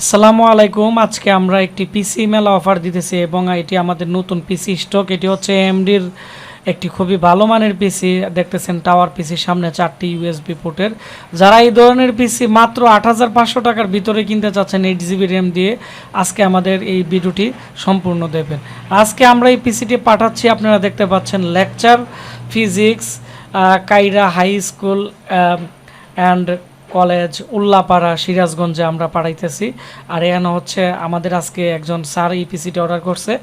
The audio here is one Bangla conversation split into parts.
আসসালামু আলাইকুম। আজকে আমরা একটি পিসি মেলা অফার দিতেছি এবং এটি আমাদের নতুন পিসি স্টক। এটি হচ্ছে এএমডির একটি খুবই ভালো মানের পিসি। দেখতেছেন টাওয়ার পিসির সামনে 4টি ইউএসবি পোর্টের। যারা এই ধরনের পিসি মাত্র ৮৫০০ টাকার ভিতরে কিনতে চাচ্ছেন 8 GB র্যাম দিয়ে, আজকে আমাদের এই ভিডিওটি সম্পূর্ণ দেবেন। আজকে আমরা এই পিসিটি পাঠাচ্ছি, আপনারা দেখতে পাচ্ছেন lecture physics Kaira high school and college Ullapara সিরাজগঞ্জে আমরা পাঠাইতেছি। আর এখানে হচ্ছে আমাদের আজকে একজন স্যার এই পিসিটি অর্ডার করছে,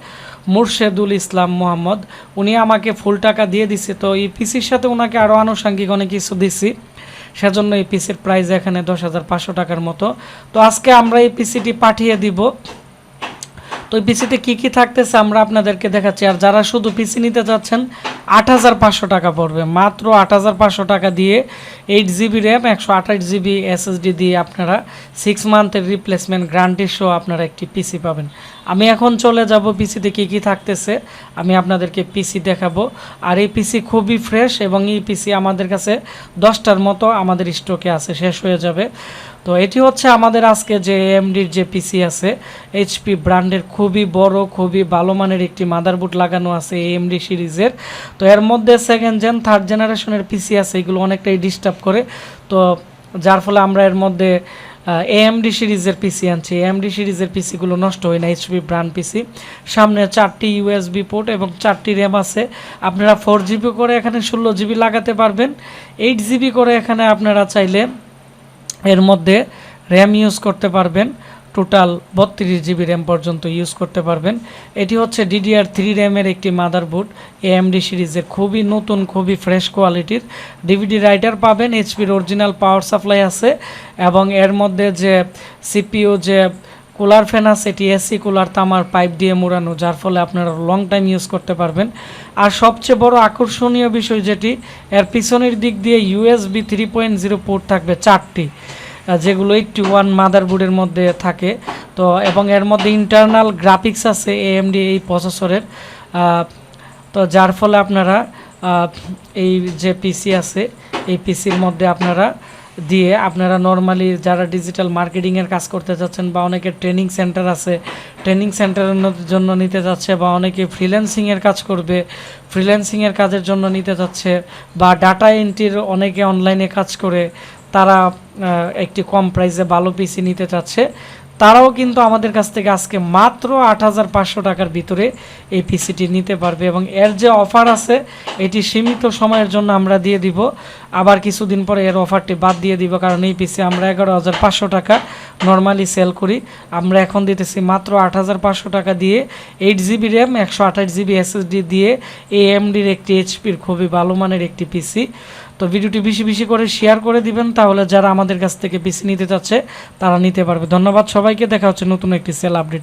মুর্শেদুল ইসলাম মোহাম্মদ। উনি আমাকে ফুল টাকা দিয়ে দিছে, তো এই পিসির সাথে ওনাকে আরও আনুষঙ্গিক অনেক কিছু দিছি, সেজন্য এই পিসির প্রাইস এখানে ১০,৫০০ টাকার মতো। তো আজকে আমরা এই পিসিটি পাঠিয়ে দিব। তো এই পিসিতে কী কী থাকতেছে আমরা আপনাদেরকে দেখাচ্ছি। আর যারা শুধু পিসি নিতে চাচ্ছেন ৮৫০০ টাকা পড়বে, মাত্র ৮৫০০ টাকা দিয়ে 8 GB র্যাম 128 GB SSD দিয়ে আপনারা 6 মান্থের রিপ্লেসমেন্ট গ্যারান্টি সহ আপনারা একটি পিসি পাবেন। আমি এখন চলে যাব পিসিতে কী কী থাকতেছে, আমি আপনাদেরকে পিসি দেখাবো। আর এই পিসি খুবই ফ্রেশ এবং এই পিসি আমাদের কাছে 10টার মতো আমাদের স্টকে আছে, শেষ হয়ে যাবে। তো এটি হচ্ছে আমাদের আজকে যে এএমডির যে পিসি আছে, এইচপি ব্র্যান্ডের খুবই বড় খুবই ভালো মানের একটি মাদারবোর্ড লাগানো আছে এএমডি সিরিজের। তো এর মধ্যে সেকেন্ড জেন থার্ড জেনারেশনের পিসি আছে, এগুলো অনেকটাই ডিস্টার্ব করে, তো যার ফলে আমরা এর মধ্যে এএমডি সিরিজের পিসি আনছি। এএমডি সিরিজের পিসিগুলো নষ্ট হয় না, এইচপি ব্র্যান্ড পিসি। সামনে 4টি ইউএসবি পোর্ট এবং 4টি র্যাম আছে। আপনারা 4GB করে এখানে 16GB লাগাতে পারবেন, 8GB করে এখানে আপনারা চাইলে এর মধ্যে র্যাম ইউজ করতে পারবেন, টোটাল 32GB র্যাম পর্যন্ত ইউজ করতে পারবেন। এটি হচ্ছে DDR3 র্যামের একটি মাদারবোর্ড এএমডি সিরিজের, খুবই নতুন খুবই ফ্রেশ কোয়ালিটির। ডিভিডি রাইটার পাবেন, এইচপির অরিজিনাল পাওয়ার সাপ্লাই আছে এবং এর মধ্যে যে সিপিইউ যে কুলার ফ্যান আছে, এটি এসি কুলার তামার পাইপ দিয়ে মোড়ানো, যার ফলে আপনারা লং টাইম ইউজ করতে পারবেন। আর সবচেয়ে বড় আকর্ষণীয় বিষয় যেটি, এর পিছনের দিক দিয়ে USB 3.0 পোর্ট থাকবে 4টি, যেগুলো 81 মাদারবোর্ডের মধ্যে থাকে। তো এবং এর মধ্যে ইন্টারনাল গ্রাফিক্স আছে এএমডি এই প্রসেসরের। তো যার ফলে আপনারা এই যে পিসি আছে এই পিসির মধ্যে আপনারা দিয়ে আপনারা নর্মালি যারা ডিজিটাল মার্কেটিংয়ের কাজ করতে যাচ্ছেন, বা অনেকে ট্রেনিং সেন্টার আছে ট্রেনিং সেন্টারের জন্য নিতে যাচ্ছে, বা অনেকে ফ্রিল্যান্সিংয়ের কাজ করবে ফ্রিল্যান্সিংয়ের কাজের জন্য নিতে যাচ্ছে, বা ডাটা এন্ট্রির অনেকে অনলাইনে কাজ করে, তারা একটি কম প্রাইসে ভালো পিসি নিতে চাচ্ছে, তারাও কিন্তু আমাদের কাছ থেকে আজকে মাত্র ৮৫০০ টাকার ভিতরে এই পিসিটি নিতে পারবে। এবং এর যে অফার আছে এটি সীমিত সময়ের জন্য আমরা দিয়ে দিব, আবার কিছুদিন পরে এর অফারটি বাদ দিয়ে দিব, কারণ এই পিসি আমরা ১১৫০০ টাকা নর্মালি সেল করি, আমরা এখন দিতেছি মাত্র ৮৫০০ টাকা দিয়ে 8GB র্যাম 128GB SSD দিয়ে এএমডির একটি এইচপির খুবই ভালো মানের একটি পিসি। তো ভিডিওটি বেশি বেশি করে শেয়ার করে দিবেন, তাহলে যারা আমাদের কাছ থেকে পিসি নিতে চাচ্ছে তারা নিতে পারবে। ধন্যবাদ সবাইকে, দেখা হচ্ছে নতুন একটি সেল আপডেট।